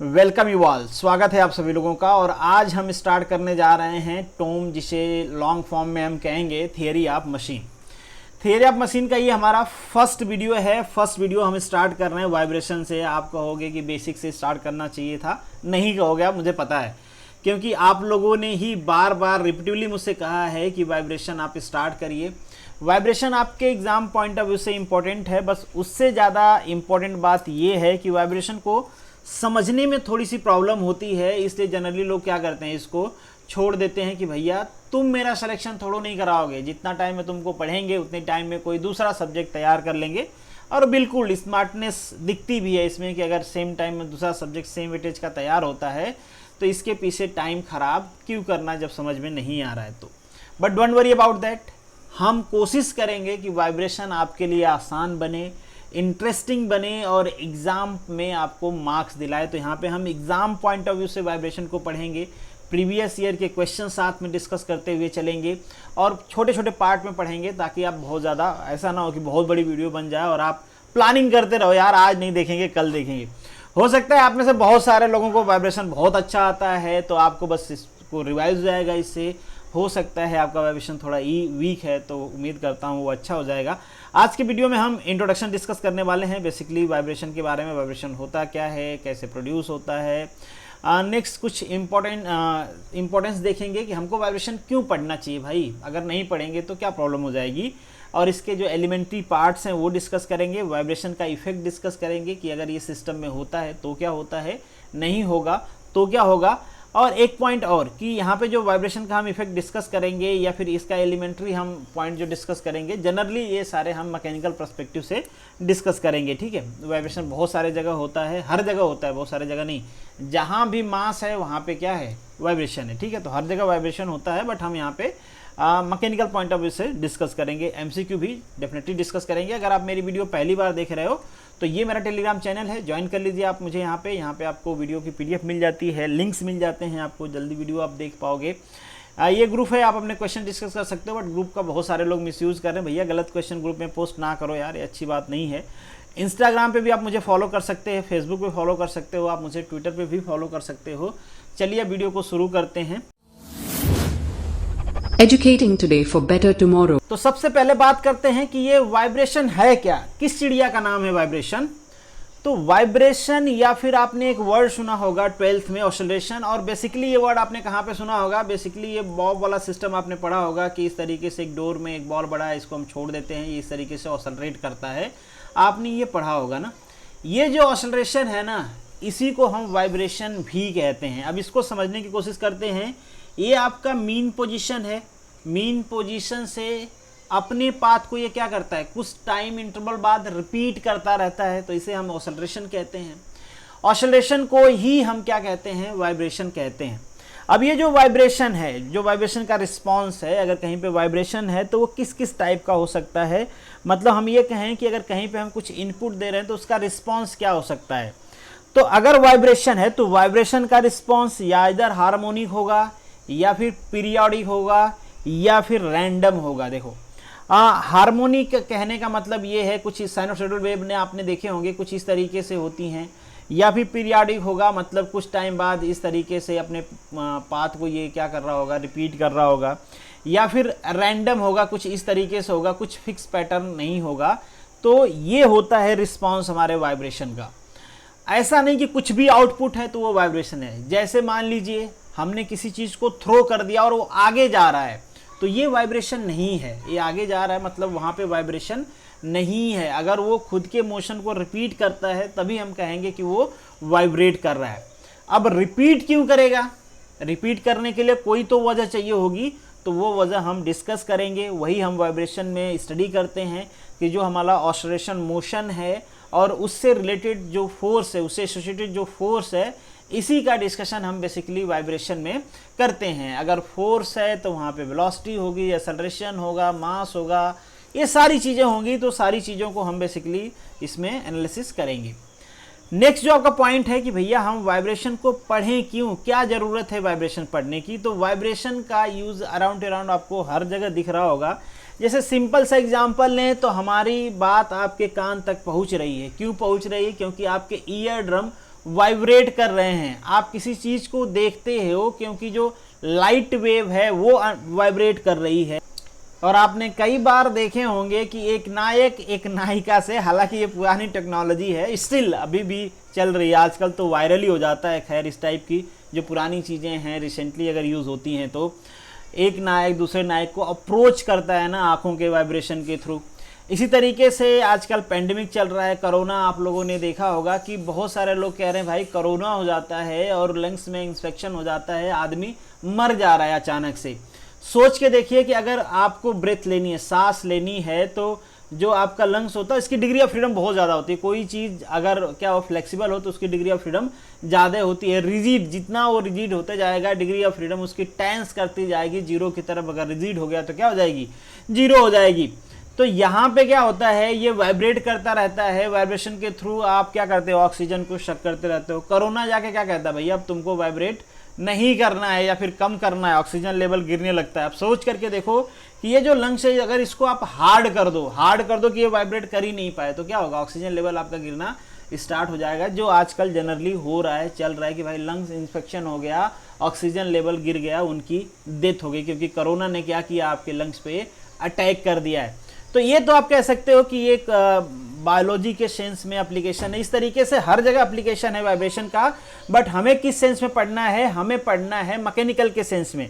Welcome you all, स्वागत है आप सभी लोगों का। और आज हम स्टार्ट करने जा रहे हैं टोम, जिसे लॉन्ग फॉर्म में हम कहेंगे theory of machine. Theory of machine का ये हमारा फर्स्ट वीडियो है। फर्स्ट वीडियो हम स्टार्ट कर रहे हैं वाइब्रेशन से। आप कहोगे कि बेसिक से स्टार्ट करना चाहिए था, नहीं कहोगे आप, मुझे पता है, क्योंकि आप लोगों ने ही बार बार रिपीटिवली मुझसे कहा है कि वाइब्रेशन आप स्टार्ट करिए। वाइब्रेशन आपके एग्जाम पॉइंट ऑफ व्यू से इम्पोर्टेंट है, बस उससे ज़्यादा इम्पोर्टेंट बात ये है कि वाइब्रेशन को समझने में थोड़ी सी प्रॉब्लम होती है, इसलिए जनरली लोग क्या करते हैं, इसको छोड़ देते हैं कि भैया तुम मेरा सिलेक्शन थोड़ा नहीं कराओगे, जितना टाइम में तुमको पढ़ेंगे उतने टाइम में कोई दूसरा सब्जेक्ट तैयार कर लेंगे। और बिल्कुल स्मार्टनेस दिखती भी है इसमें कि अगर सेम टाइम में दूसरा सब्जेक्ट सेम वेटेज का तैयार होता है तो इसके पीछे टाइम खराब क्यों करना जब समझ में नहीं आ रहा है तो। But don't worry about that, हम कोशिश करेंगे कि वाइब्रेशन आपके लिए आसान बने, इंटरेस्टिंग बने और एग्ज़ाम में आपको मार्क्स दिलाए। तो यहाँ पे हम एग्ज़ाम पॉइंट ऑफ व्यू से वाइब्रेशन को पढ़ेंगे, प्रीवियस ईयर के क्वेश्चन साथ में डिस्कस करते हुए चलेंगे और छोटे छोटे पार्ट में पढ़ेंगे, ताकि आप बहुत ज़्यादा ऐसा ना हो कि बहुत बड़ी वीडियो बन जाए और आप प्लानिंग करते रहो, यार आज नहीं देखेंगे कल देखेंगे। हो सकता है आप में से बहुत सारे लोगों को वाइब्रेशन बहुत अच्छा आता है, तो आपको बस इसको रिवाइज हो जाएगा। इससे हो सकता है आपका वाइब्रेशन थोड़ा वीक है, तो उम्मीद करता हूँ वो अच्छा हो जाएगा। आज के वीडियो में हम इंट्रोडक्शन डिस्कस करने वाले हैं, बेसिकली वाइब्रेशन के बारे में, वाइब्रेशन होता क्या है, कैसे प्रोड्यूस होता है। नेक्स्ट कुछ इम्पोर्टेंस देखेंगे कि हमको वाइब्रेशन क्यों पढ़ना चाहिए भाई, अगर नहीं पढ़ेंगे तो क्या प्रॉब्लम हो जाएगी। और इसके जो एलिमेंट्री पार्ट्स हैं वो डिस्कस करेंगे, वाइब्रेशन का इफेक्ट डिस्कस करेंगे कि अगर ये सिस्टम में होता है तो क्या होता है, नहीं होगा तो क्या होगा। और एक पॉइंट और कि यहाँ पे जो वाइब्रेशन का हम इफेक्ट डिस्कस करेंगे या फिर इसका एलिमेंट्री हम पॉइंट जो डिस्कस करेंगे, जनरली ये सारे हम मैकेनिकल पर्सपेक्टिव से डिस्कस करेंगे। ठीक है, वाइब्रेशन बहुत सारे जगह होता है, हर जगह होता है, बहुत सारे जगह नहीं, जहाँ भी मास है वहाँ पे क्या है, वाइब्रेशन है। ठीक है, तो हर जगह वाइब्रेशन होता है, बट हम यहाँ पे मैकेनिकल पॉइंट ऑफ व्यू से डिस्कस करेंगे। एमसीक्यू भी डेफिनेटली डिस्कस करेंगे। अगर आप मेरी वीडियो पहली बार देख रहे हो तो ये मेरा टेलीग्राम चैनल है, ज्वाइन कर लीजिए आप मुझे यहाँ पे आपको वीडियो की पीडीएफ मिल जाती है, लिंक्स मिल जाते हैं आपको, जल्दी वीडियो आप देख पाओगे। ये ग्रुप है, आप अपने क्वेश्चन डिस्कस कर सकते हो, बट ग्रुप का बहुत सारे लोग मिसयूज़ कर रहे हैं। भैया गलत क्वेश्चन ग्रुप में पोस्ट ना करो यार, ये अच्छी बात नहीं है। इंस्टाग्राम पे भी आप मुझे फॉलो कर सकते हैं, फेसबुक पे फॉलो कर सकते हो, आप मुझे ट्विटर पे भी फॉलो कर सकते हो। चलिए वीडियो को शुरू करते हैं। Educating today for better tomorrow. तो सबसे पहले बात करते हैं कि ये वाइब्रेशन है क्या, किस चिड़िया का नाम है वाइब्रेशन। तो वाइब्रेशन, या फिर आपने एक वर्ड सुना होगा 12th में, ऑसिलेशन। और बेसिकली ये वर्ड आपने कहाँ पे सुना होगा, बेसिकली ये बॉब वाला सिस्टम आपने पढ़ा होगा कि इस तरीके से एक डोर में एक बॉल बड़ा है, इसको हम छोड़ देते हैं, ये इस तरीके से ऑसिलेट करता है, आपने ये पढ़ा होगा ना। ये जो ऑसिलेशन है ना, इसी को हम वाइब्रेशन भी कहते हैं। अब इसको समझने की कोशिश करते हैं। ये आपका मीन पोजीशन है, मीन पोजीशन से अपने पाथ को ये क्या करता है, कुछ टाइम इंटरवल बाद रिपीट करता रहता है, तो इसे हम ऑसिलेशन कहते हैं। ऑसिलेशन को ही हम क्या कहते हैं, वाइब्रेशन कहते हैं। अब ये जो वाइब्रेशन है, जो वाइब्रेशन का रिस्पांस है, अगर कहीं पे वाइब्रेशन है तो वो किस किस टाइप का हो सकता है, मतलब हम ये कहें कि अगर कहीं पे हम कुछ इनपुट दे रहे हैं तो उसका रिस्पॉन्स क्या हो सकता है। तो अगर वाइब्रेशन है तो वाइब्रेशन का रिस्पॉन्स या इधर हार्मोनिक होगा, या फिर पीरियोडिक होगा, या फिर रैंडम होगा। देखो हार्मोनिक कहने का मतलब ये है, कुछ साइनोसॉइडल वेव ने आपने देखे होंगे, कुछ इस तरीके से होती हैं। या फिर पीरियोडिक होगा, मतलब कुछ टाइम बाद इस तरीके से अपने पाथ को ये क्या कर रहा होगा, रिपीट कर रहा होगा। या फिर रैंडम होगा, कुछ इस तरीके से होगा, कुछ फिक्स पैटर्न नहीं होगा। तो ये होता है रिस्पॉन्स हमारे वाइब्रेशन का। ऐसा नहीं कि कुछ भी आउटपुट है तो वो वाइब्रेशन है। जैसे मान लीजिए हमने किसी चीज़ को थ्रो कर दिया और वो आगे जा रहा है, तो ये वाइब्रेशन नहीं है। ये आगे जा रहा है मतलब वहाँ पे वाइब्रेशन नहीं है। अगर वो खुद के मोशन को रिपीट करता है तभी हम कहेंगे कि वो वाइब्रेट कर रहा है। अब रिपीट क्यों करेगा, रिपीट करने के लिए कोई तो वजह चाहिए होगी, तो वो वजह हम डिस्कस करेंगे। वही हम वाइब्रेशन में स्टडी करते हैं कि जो हमारा ऑसिलेशन मोशन है और उससे रिलेटेड जो फोर्स है, उससे एसोसिएटेड जो फोर्स है, इसी का डिस्कशन हम बेसिकली वाइब्रेशन में करते हैं। अगर फोर्स है तो वहाँ पे वेलोसिटी होगी, एक्सेलरेशन होगा, मास होगा, ये सारी चीज़ें होंगी। तो सारी चीज़ों को हम बेसिकली इसमें एनालिसिस करेंगे। नेक्स्ट जो आपका पॉइंट है कि भैया हम वाइब्रेशन को पढ़ें क्यों, क्या ज़रूरत है वाइब्रेशन पढ़ने की। तो वाइब्रेशन का यूज़ अराउंड आपको हर जगह दिख रहा होगा। जैसे सिंपल सा एग्जांपल लें तो हमारी बात आपके कान तक पहुंच रही है। क्यों पहुंच रही है, क्योंकि आपके ईयर ड्रम वाइब्रेट कर रहे हैं। आप किसी चीज़ को देखते हो क्योंकि जो लाइट वेव है वो वाइब्रेट कर रही है। और आपने कई बार देखे होंगे कि एक नायक एक नायिका से, हालांकि ये पुरानी टेक्नोलॉजी है, स्टिल अभी भी चल रही है, आजकल तो वायरल ही हो जाता है। खैर, इस टाइप की जो पुरानी चीज़ें हैं रिसेंटली अगर यूज़ होती हैं तो एक नायक दूसरे नायक को अप्रोच करता है ना आँखों के वाइब्रेशन के थ्रू। इसी तरीके से आजकल पेंडेमिक चल रहा है, कोरोना, आप लोगों ने देखा होगा कि बहुत सारे लोग कह रहे हैं भाई कोरोना हो जाता है और लंग्स में इंफेक्शन हो जाता है, आदमी मर जा रहा है अचानक से। सोच के देखिए कि अगर आपको ब्रेथ लेनी है, सांस लेनी है, तो जो आपका लंग्स होता है इसकी डिग्री ऑफ फ्रीडम बहुत ज़्यादा होती है। कोई चीज़ अगर क्या वो फ्लेक्सिबल हो तो उसकी डिग्री ऑफ फ्रीडम ज़्यादा होती है। रिजिड, जितना वो रिजिड होता जाएगा डिग्री ऑफ फ्रीडम उसकी टेंस करती जाएगी जीरो की तरफ। अगर रिजिड हो गया तो क्या हो जाएगी, जीरो हो जाएगी। तो यहाँ पे क्या होता है, ये वाइब्रेट करता रहता है। वाइब्रेशन के थ्रू आप क्या करते हो, ऑक्सीजन को शक करते रहते हो। कोरोना जाके क्या कहता है, भैया अब तुमको वाइब्रेट नहीं करना है या फिर कम करना है, ऑक्सीजन लेवल गिरने लगता है। आप सोच करके देखो कि ये जो लंग्स है अगर इसको आप हार्ड कर दो कि ये वाइब्रेट कर ही नहीं पाए तो क्या होगा, ऑक्सीजन लेवल आपका गिरना स्टार्ट हो जाएगा। जो आजकल जनरली हो रहा है, चल रहा है कि भाई लंग्स इन्फेक्शन हो गया, ऑक्सीजन लेवल गिर गया, उनकी डेथ हो गई क्योंकि कोरोना ने क्या किया, आपके लंग्स पे अटैक कर दिया है। तो ये तो आप कह सकते हो कि एक बायोलॉजी के सेंस में एप्लीकेशन है। इस तरीके से हर जगह एप्लीकेशन है वाइब्रेशन का। बट हमें किस सेंस में पढ़ना है, हमें पढ़ना है मैकेनिकल के सेंस में।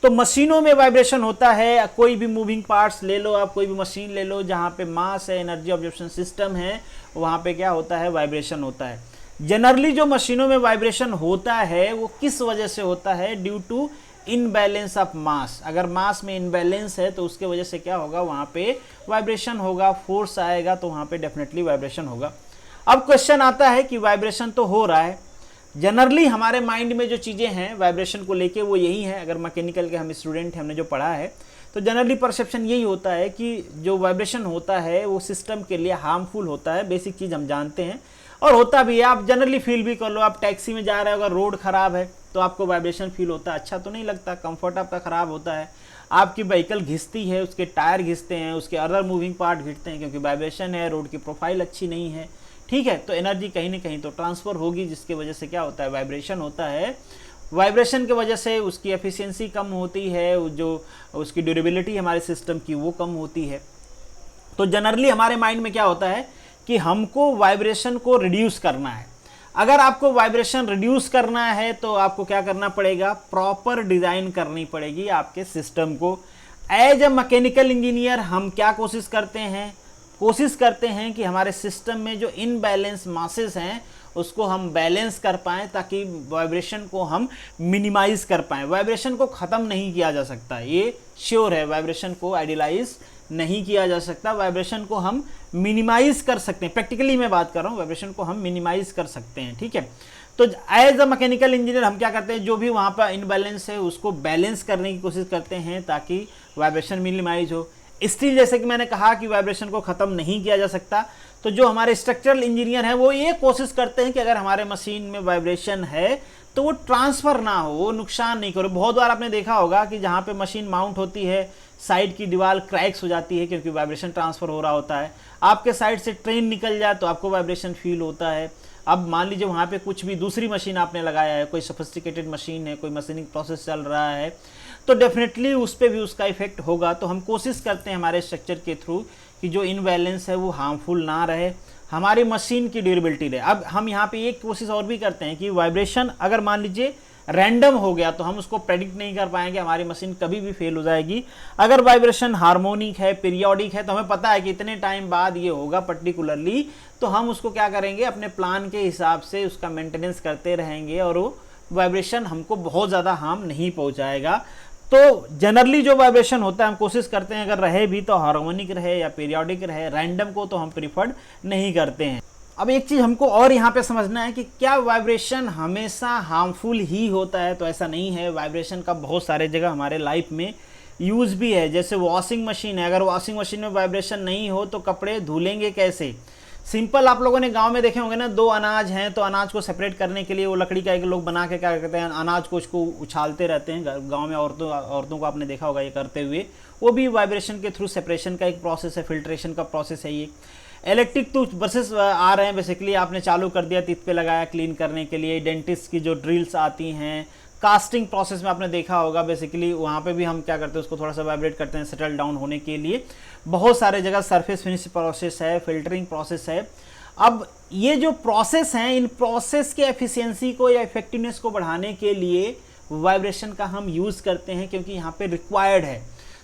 तो मशीनों में वाइब्रेशन होता है। कोई भी मूविंग पार्ट्स ले लो आप, कोई भी मशीन ले लो जहाँ पे मास है, एनर्जी ऑब्जर्वेशन सिस्टम है, वहाँ पे क्या होता है, वाइब्रेशन होता है। जनरली जो मशीनों में वाइब्रेशन होता है वो किस वजह से होता है, due to imbalance of mass. अगर मास में इनबैलेंस है तो उसके वजह से क्या होगा, वहाँ पे वाइब्रेशन होगा, फोर्स आएगा तो वहाँ पे डेफिनेटली वाइब्रेशन होगा। अब क्वेश्चन आता है कि वाइब्रेशन तो हो रहा है, जनरली हमारे माइंड में जो चीज़ें हैं वाइब्रेशन को लेके वो यही है। अगर मैकेनिकल के हम स्टूडेंट हैं, हमने जो पढ़ा है, तो जनरली परसेप्शन यही होता है कि जो वाइब्रेशन होता है वो सिस्टम के लिए हार्मफुल होता है। बेसिक चीज़ हम जानते हैं और होता भी है। आप जनरली फील भी कर लो, आप टैक्सी में जा रहे हो, अगर रोड ख़राब है तो आपको वाइब्रेशन फील होता है, अच्छा तो नहीं लगता, कंफर्ट आपका ख़राब होता है। आपकी व्हीकल घिसती है, उसके टायर घिसते हैं, उसके अदर मूविंग पार्ट घिसते हैं क्योंकि वाइब्रेशन है, रोड की प्रोफाइल अच्छी नहीं है, ठीक है। तो एनर्जी कहीं ना कहीं तो ट्रांसफ़र होगी, जिसकी वजह से क्या होता है, वाइब्रेशन होता है। वाइब्रेशन की वजह से उसकी एफिशिएंसी कम होती है, जो उसकी ड्यूरेबिलिटी हमारे सिस्टम की वो कम होती है। तो जनरली हमारे माइंड में क्या होता है कि हमको वाइब्रेशन को रिड्यूस करना है। अगर आपको वाइब्रेशन रिड्यूस करना है तो आपको क्या करना पड़ेगा, प्रॉपर डिज़ाइन करनी पड़ेगी आपके सिस्टम को। एज अ मैकेनिकल इंजीनियर हम क्या कोशिश करते हैं कि हमारे सिस्टम में जो इनबैलेंस मासेस हैं उसको हम बैलेंस कर पाएँ ताकि वाइब्रेशन को हम मिनिमाइज़ कर पाएँ। वाइब्रेशन को ख़त्म नहीं किया जा सकता, ये श्योर है। वाइब्रेशन को आइडियलाइज नहीं किया जा सकता, वाइब्रेशन को हम मिनिमाइज कर सकते हैं। प्रैक्टिकली मैं बात कर रहा हूँ, वाइब्रेशन को हम मिनिमाइज कर सकते हैं, ठीक है। तो एज अ मैकेनिकल इंजीनियर हम क्या करते हैं, जो भी वहाँ पर इनबैलेंस है उसको बैलेंस करने की कोशिश करते हैं ताकि वाइब्रेशन मिनिमाइज हो। स्टिल जैसे कि मैंने कहा कि वाइब्रेशन को ख़त्म नहीं किया जा सकता, तो जो हमारे स्ट्रक्चरल इंजीनियर हैं वो ये कोशिश करते हैं कि अगर हमारे मशीन में वाइब्रेशन है तो वो ट्रांसफ़र ना हो, वो नुकसान नहीं करे। बहुत बार आपने देखा होगा कि जहाँ पे मशीन माउंट होती है साइड की दीवार क्रैक्स हो जाती है क्योंकि वाइब्रेशन ट्रांसफ़र हो रहा होता है। आपके साइड से ट्रेन निकल जाए तो आपको वाइब्रेशन फील होता है। अब मान लीजिए वहाँ पे कुछ भी दूसरी मशीन आपने लगाया है, कोई सोफिस्टिकेटेड मशीन है, कोई मशीनिंग प्रोसेस चल रहा है, तो डेफिनेटली उस पर भी उसका इफेक्ट होगा। तो हम कोशिश करते हैं हमारे स्ट्रक्चर के थ्रू कि जो इनबैलेंस है वो हार्मफुल ना रहे, हमारी मशीन की ड्यूरेबिलिटी रहे। अब हम यहाँ पे एक कोशिश और भी करते हैं कि वाइब्रेशन अगर मान लीजिए रैंडम हो गया तो हम उसको प्रेडिक्ट नहीं कर पाएंगे, हमारी मशीन कभी भी फेल हो जाएगी। अगर वाइब्रेशन हार्मोनिक है, पीरियोडिक है, तो हमें पता है कि इतने टाइम बाद ये होगा पर्टिकुलरली, तो हम उसको क्या करेंगे, अपने प्लान के हिसाब से उसका मेंटेनेंस करते रहेंगे और वो वाइब्रेशन हमको बहुत ज़्यादा हार्म नहीं पहुँचाएगा। तो जनरली जो वाइब्रेशन होता है हम कोशिश करते हैं अगर रहे भी तो हार्मोनिक रहे या पीरियोडिक रहे, रैंडम को तो हम प्रीफर्ड नहीं करते हैं। अब एक चीज़ हमको और यहाँ पे समझना है कि क्या वाइब्रेशन हमेशा हार्मफुल ही होता है, तो ऐसा नहीं है। वाइब्रेशन का बहुत सारे जगह हमारे लाइफ में यूज़ भी है। जैसे वॉशिंग मशीन है, अगर वॉशिंग मशीन में वाइब्रेशन नहीं हो तो कपड़े धुलेंगे कैसे। सिंपल, आप लोगों ने गांव में देखे होंगे ना, दो अनाज हैं तो अनाज को सेपरेट करने के लिए वो लकड़ी का एक लोग बना के क्या करते हैं, अनाज को उसको उछालते रहते हैं। गांव में औरतों को आपने देखा होगा ये करते हुए, वो भी वाइब्रेशन के थ्रू सेपरेशन का एक प्रोसेस है, फिल्ट्रेशन का प्रोसेस है ये। इलेक्ट्रिक टूथ ब्रशेस आ रहे हैं, बेसिकली आपने चालू कर दिया, टीथ पे लगाया क्लीन करने के लिए। डेंटिस्ट की जो ड्रिल्स आती हैं, कास्टिंग प्रोसेस में आपने देखा होगा, बेसिकली वहाँ पे भी हम क्या करते हैं, उसको थोड़ा सा वाइब्रेट करते हैं सेटल डाउन होने के लिए। बहुत सारे जगह सरफेस फिनिश प्रोसेस है, फिल्टरिंग प्रोसेस है। अब ये जो प्रोसेस हैं, इन प्रोसेस के एफिशिएंसी को या इफेक्टिवनेस को बढ़ाने के लिए वाइब्रेशन का हम यूज़ करते हैं, क्योंकि यहाँ पे रिक्वायर्ड है।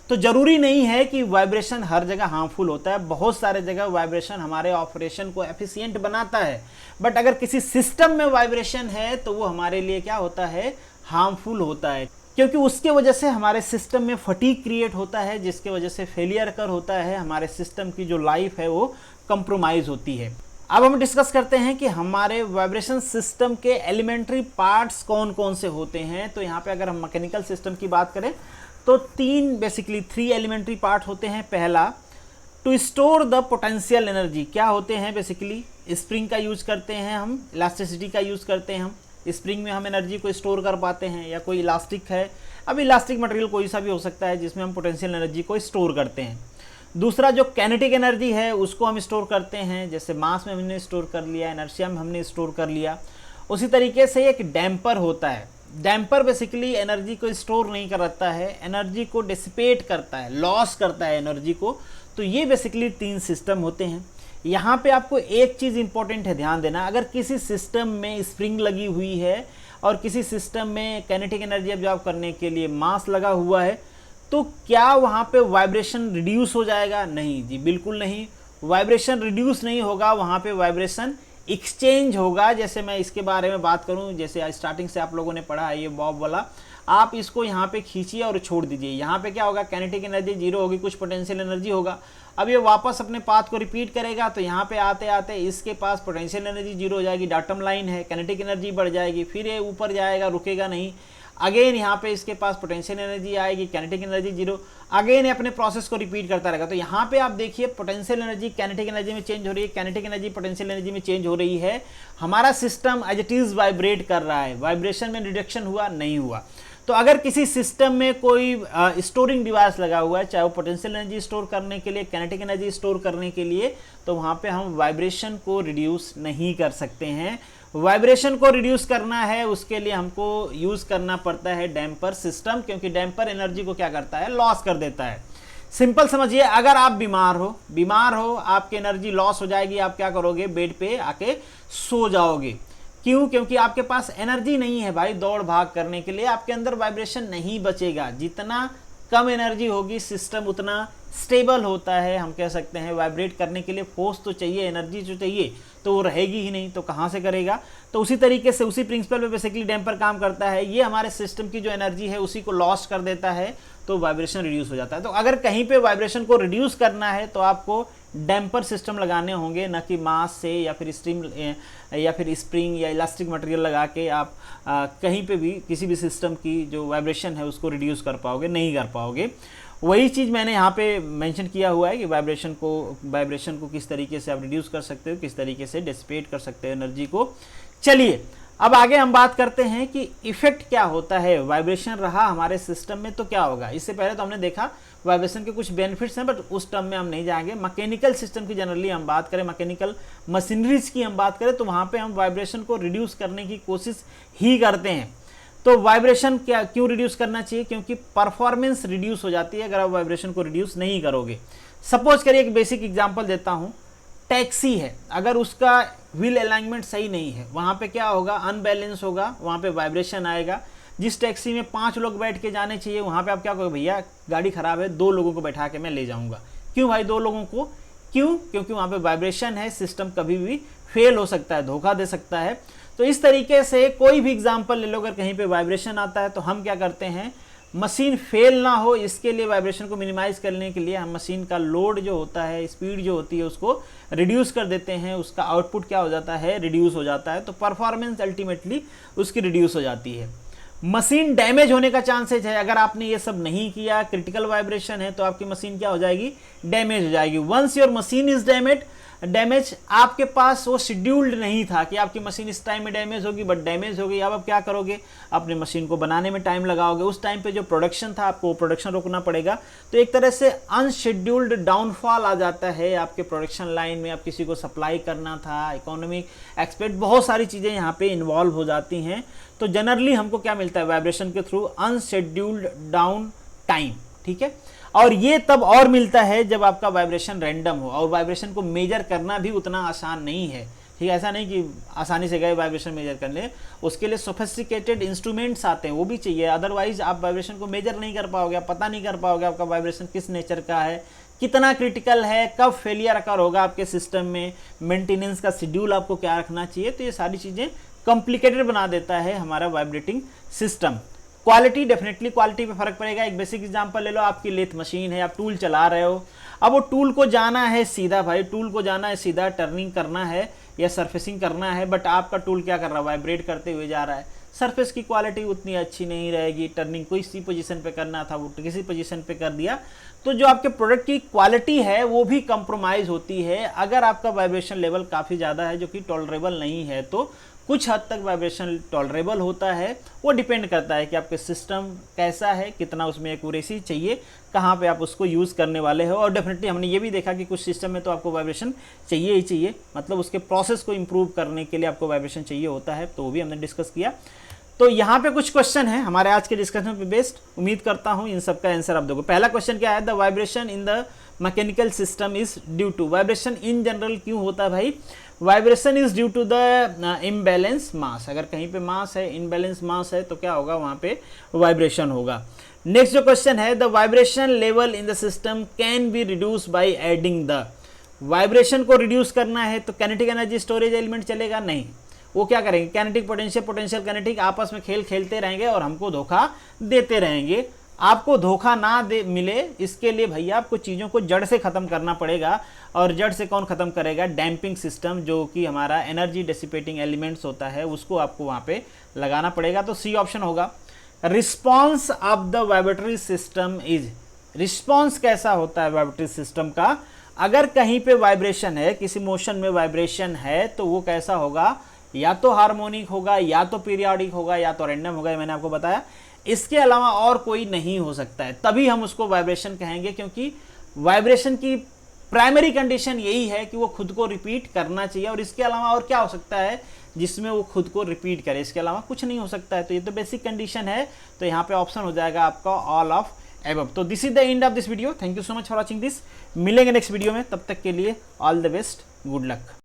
तो ज़रूरी नहीं है कि वाइब्रेशन हर जगह हार्मफुल होता है, बहुत सारे जगह वाइब्रेशन हमारे ऑपरेशन को एफिशिएंट बनाता है। बट अगर किसी सिस्टम में वाइब्रेशन है तो वो हमारे लिए क्या होता है, हार्मफुल होता है, क्योंकि उसके वजह से हमारे सिस्टम में फटीग क्रिएट होता है, जिसके वजह से फेलियर कर होता है, हमारे सिस्टम की जो लाइफ है वो कंप्रोमाइज़ होती है। अब हम डिस्कस करते हैं कि हमारे वाइब्रेशन सिस्टम के एलिमेंट्री पार्ट्स कौन कौन से होते हैं। तो यहाँ पे अगर हम मैकेनिकल सिस्टम की बात करें तो बेसिकली 3 एलिमेंट्री पार्ट होते हैं। पहला, to store the potential energy. क्या होते हैं, बेसिकली स्प्रिंग का यूज करते हैं हम, इलास्टिसिटी का यूज करते हैं हम। स्प्रिंग में हम एनर्जी को स्टोर कर पाते हैं, या कोई इलास्टिक है, अब इलास्टिक मटेरियल कोई सा भी हो सकता है जिसमें हम पोटेंशियल एनर्जी को स्टोर करते हैं। दूसरा, जो काइनेटिक एनर्जी है उसको हम स्टोर करते हैं, जैसे मास में हमने स्टोर कर लिया, इनर्शिया में हमने स्टोर कर लिया। उसी तरीके से एक डैम्पर होता है। डैम्पर बेसिकली एनर्जी को स्टोर नहीं करता है, एनर्जी को डिसिपेट करता है, लॉस करता है एनर्जी को। तो ये बेसिकली 3 सिस्टम होते हैं। यहाँ पे आपको एक चीज़ इंपॉर्टेंट है ध्यान देना, अगर किसी सिस्टम में स्प्रिंग लगी हुई है और किसी सिस्टम में काइनेटिक एनर्जी ऑब्जॉर्व करने के लिए मास लगा हुआ है, तो क्या वहाँ पे वाइब्रेशन रिड्यूस हो जाएगा? नहीं जी, बिल्कुल नहीं, वाइब्रेशन रिड्यूस नहीं होगा, वहाँ पे वाइब्रेशन एक्सचेंज होगा। जैसे मैं इसके बारे में बात करूं, जैसे स्टार्टिंग से आप लोगों ने पढ़ा है ये बॉब वाला, आप इसको यहाँ पे खींचिए और छोड़ दीजिए। यहाँ पे क्या होगा, काइनेटिक एनर्जी 0 होगी, कुछ पोटेंशियल एनर्जी होगा। अब ये वापस अपने पाथ को रिपीट करेगा, तो यहाँ पे आते आते इसके पास पोटेंशियल एनर्जी 0 हो जाएगी, डाटम लाइन है, काइनेटिक एनर्जी बढ़ जाएगी, फिर ये ऊपर जाएगा, रुकेगा नहीं। अगेन यहाँ पे इसके पास पोटेंशियल एनर्जी आएगी, काइनेटिक एनर्जी 0, अगेन ये अपने प्रोसेस को रिपीट करता रहेगा। तो यहाँ पे आप देखिए पोटेंशियल एनर्जी काइनेटिक एनर्जी में चेंज हो रही है, काइनेटिक एनर्जी पोटेंशियल एनर्जी में चेंज हो रही है। हमारा system as it is vibrate कर रहा है, वाइब्रेशन में रिडक्शन हुआ नहीं हुआ। तो अगर किसी सिस्टम में कोई स्टोरिंग डिवाइस लगा हुआ है, चाहे वो पोटेंशियल एनर्जी स्टोर करने के लिए, काइनेटिक एनर्जी स्टोर करने के लिए, तो वहाँ पे हम वाइब्रेशन को रिड्यूस नहीं कर सकते हैं। वाइब्रेशन को रिड्यूस करना है, उसके लिए हमको यूज़ करना पड़ता है डैम्पर सिस्टम, क्योंकि डैम्पर एनर्जी को क्या करता है, लॉस कर देता है। सिंपल समझिए, अगर आप बीमार हो, आपकी एनर्जी लॉस हो जाएगी, आप क्या करोगे, बेड पे आके सो जाओगे। क्यों? क्योंकि आपके पास एनर्जी नहीं है भाई दौड़ भाग करने के लिए, आपके अंदर वाइब्रेशन नहीं बचेगा। जितना कम एनर्जी होगी, सिस्टम उतना स्टेबल होता है। हम कह सकते हैं वाइब्रेट करने के लिए फोर्स तो चाहिए, एनर्जी जो चाहिए, तो वो रहेगी ही नहीं, तो कहाँ से करेगा। तो उसी तरीके से, उसी प्रिंसिपल पे बेसिकली डैम्पर काम करता है। ये हमारे सिस्टम की जो एनर्जी है उसी को लॉस कर देता है, तो वाइब्रेशन रिड्यूस हो जाता है। तो अगर कहीं पे वाइब्रेशन को रिड्यूस करना है तो आपको डैम्पर सिस्टम लगाने होंगे, न कि मास से या फिर स्प्रिंग या इलास्टिक मटेरियल लगा के आप कहीं पे भी किसी भी सिस्टम की जो वाइब्रेशन है उसको रिड्यूस कर पाओगे, नहीं कर पाओगे। वही चीज़ मैंने यहाँ पे मेंशन किया हुआ है कि वाइब्रेशन को किस तरीके से आप रिड्यूस कर सकते हो, किस तरीके से डिसिपेट कर सकते हो एनर्जी को। चलिए अब आगे हम बात करते हैं कि इफेक्ट क्या होता है। वाइब्रेशन रहा हमारे सिस्टम में तो क्या होगा। इससे पहले तो हमने देखा वाइब्रेशन के कुछ बेनिफिट्स हैं, बट उस टर्म में हम नहीं जाएंगे। मैकेनिकल सिस्टम की जनरली हम बात करें, मैकेनिकल मशीनरीज की हम बात करें, तो वहाँ पे हम वाइब्रेशन को रिड्यूस करने की कोशिश ही करते हैं। तो वाइब्रेशन क्यों रिड्यूस करना चाहिए? क्योंकि परफॉर्मेंस रिड्यूस हो जाती है अगर आप वाइब्रेशन को रिड्यूस नहीं करोगे। सपोज करिए, एक बेसिक एग्जांपल देता हूँ, टैक्सी है, अगर उसका व्हील अलाइनमेंट सही नहीं है, वहाँ पे क्या होगा, अनबैलेंस होगा, वहाँ पे वाइब्रेशन आएगा। जिस टैक्सी में 5 लोग बैठ के जाने चाहिए, वहाँ पे आप क्या कहोगे, भैया गाड़ी खराब है, 2 लोगों को बैठा के मैं ले जाऊँगा। क्यों भाई 2 लोगों को? क्यों? क्योंकि वहाँ पे वाइब्रेशन है, सिस्टम कभी भी फेल हो सकता है, धोखा दे सकता है। तो इस तरीके से कोई भी एग्जाम्पल ले लो, अगर कहीं पे वाइब्रेशन आता है तो हम क्या करते हैं, मशीन फेल ना हो इसके लिए, वाइब्रेशन को मिनिमाइज करने के लिए हम मशीन का लोड जो होता है, स्पीड जो होती है, उसको रिड्यूस कर देते हैं। उसका आउटपुट क्या हो जाता है, रिड्यूस हो जाता है। तो परफॉर्मेंस अल्टीमेटली उसकी रिड्यूस हो जाती है। मशीन डैमेज होने का चांसेस है, अगर आपने ये सब नहीं किया, क्रिटिकल वाइब्रेशन है, तो आपकी मशीन क्या हो जाएगी, डैमेज हो जाएगी। Once your machine is damage, damage आपके पास वो शेड्यूल्ड नहीं था कि आपकी मशीन इस टाइम में डैमेज होगी, बट डैमेज हो गई। अब आप क्या करोगे, अपने मशीन को बनाने में टाइम लगाओगे, उस टाइम पे जो प्रोडक्शन था आपको प्रोडक्शन रोकना पड़ेगा। तो एक तरह से अनशेड्यूल्ड डाउनफॉल आ जाता है आपके प्रोडक्शन लाइन में। आप किसी को सप्लाई करना था, इकोनॉमिक एक्सपेक्ट, बहुत सारी चीज़ें यहाँ पे इन्वॉल्व हो जाती हैं। तो जनरली हमको क्या मिलता है वाइब्रेशन के थ्रू, अनशेड्यूल्ड डाउन टाइम, ठीक है। और ये तब और मिलता है जब आपका वाइब्रेशन रैंडम हो, और वाइब्रेशन को मेजर करना भी उतना आसान नहीं है, ठीक है। ऐसा नहीं कि आसानी से गए वाइब्रेशन मेजर कर ले, उसके लिए सोफिस्टिकेटेड इंस्ट्रूमेंट्स आते हैं, वो भी चाहिए। अदरवाइज आप वाइब्रेशन को मेजर नहीं कर पाओगे, आप पता नहीं कर पाओगे आपका वाइब्रेशन किस नेचर का है, कितना क्रिटिकल है, कब फेलियर अकर होगा आपके सिस्टम में, मेंटेनेंस का शेड्यूल आपको क्या रखना चाहिए। तो ये सारी चीज़ें कॉम्प्लिकेटेड बना देता है हमारा vibrating system. Quality, definitely quality पे फर्क पड़ेगा। एक बेसिक एग्जांपल ले लो, आपकी लेथ मशीन है, आप टूल चला रहे हो, अब वो टूल को जाना है सीधा, भाई टूल को जाना है सीधा, टर्निंग करना है या सरफेसिंग करना है, बट आपका टूल क्या कर रहा है, वाइब्रेट करते हुए जा रहा है। सरफेस की क्वालिटी उतनी अच्छी नहीं रहेगी, टर्निंग को इसी पोजीशन पे करना था, वो किसी पोजीशन पे कर दिया, तो जो आपके प्रोडक्ट की क्वालिटी है वो भी कंप्रोमाइज होती है। अगर आपका वाइब्रेशन लेवल काफ़ी ज़्यादा है जो कि टॉलरेबल नहीं है, तो कुछ हद तक वाइब्रेशन टॉलरेबल होता है। वो डिपेंड करता है कि आपके सिस्टम कैसा है, कितना उसमें एक्यूरेसी चाहिए, कहाँ पे आप उसको यूज़ करने वाले हो। और डेफिनेटली हमने ये भी देखा कि कुछ सिस्टम में तो आपको वाइब्रेशन चाहिए ही चाहिए, मतलब उसके प्रोसेस को इम्प्रूव करने के लिए आपको वाइब्रेशन चाहिए होता है, तो वो भी हमने डिस्कस किया। तो यहाँ पे कुछ क्वेश्चन है हमारे आज के डिस्कशन पे बेस्ड, उम्मीद करता हूँ इन सब का आंसर आप दोगे। पहला क्वेश्चन क्या है, the vibration in the mechanical system is due to, vibration in general क्यों होता है भाई, vibration is due to the imbalance mass. अगर कहीं पे मास है, इम्बैलेंस मास है, तो क्या होगा, वहाँ पे वाइब्रेशन होगा। नेक्स्ट जो क्वेश्चन है, the vibration level in the system can be reduce by adding the, vibration को रिड्यूस करना है तो काइनेटिक एनर्जी स्टोरेज एलिमेंट चलेगा नहीं, वो क्या करेंगे, काइनेटिक पोटेंशियल, पोटेंशियल काइनेटिक आपस में खेल खेलते रहेंगे और हमको धोखा देते रहेंगे। आपको धोखा ना दे मिले इसके लिए भैया आपको चीज़ों को जड़ से ख़त्म करना पड़ेगा। और जड़ से कौन ख़त्म करेगा, डैम्पिंग सिस्टम, जो कि हमारा एनर्जी डिसिपेटिंग एलिमेंट्स होता है, उसको आपको वहाँ पे लगाना पड़ेगा। तो सी ऑप्शन होगा। Response of the vibratory system is, response कैसा होता है वाइब्रेटरी सिस्टम का, अगर कहीं पे वाइब्रेशन है, किसी मोशन में वाइब्रेशन है, तो वो कैसा होगा, या तो हार्मोनिक होगा, या तो पीरियाडिक होगा, या तो रैंडम होगा, मैंने आपको बताया। इसके अलावा और कोई नहीं हो सकता है, तभी हम उसको वाइब्रेशन कहेंगे, क्योंकि वाइब्रेशन की प्राइमरी कंडीशन यही है कि वो खुद को रिपीट करना चाहिए। और इसके अलावा और क्या हो सकता है जिसमें वो खुद को रिपीट करे, इसके अलावा कुछ नहीं हो सकता है। तो ये तो बेसिक कंडीशन है, तो यहाँ पे ऑप्शन हो जाएगा आपका ऑल ऑफ एबव। तो this is the end of this video, thank you so much for watching this. मिलेंगे नेक्स्ट वीडियो में, तब तक के लिए all the best, good luck.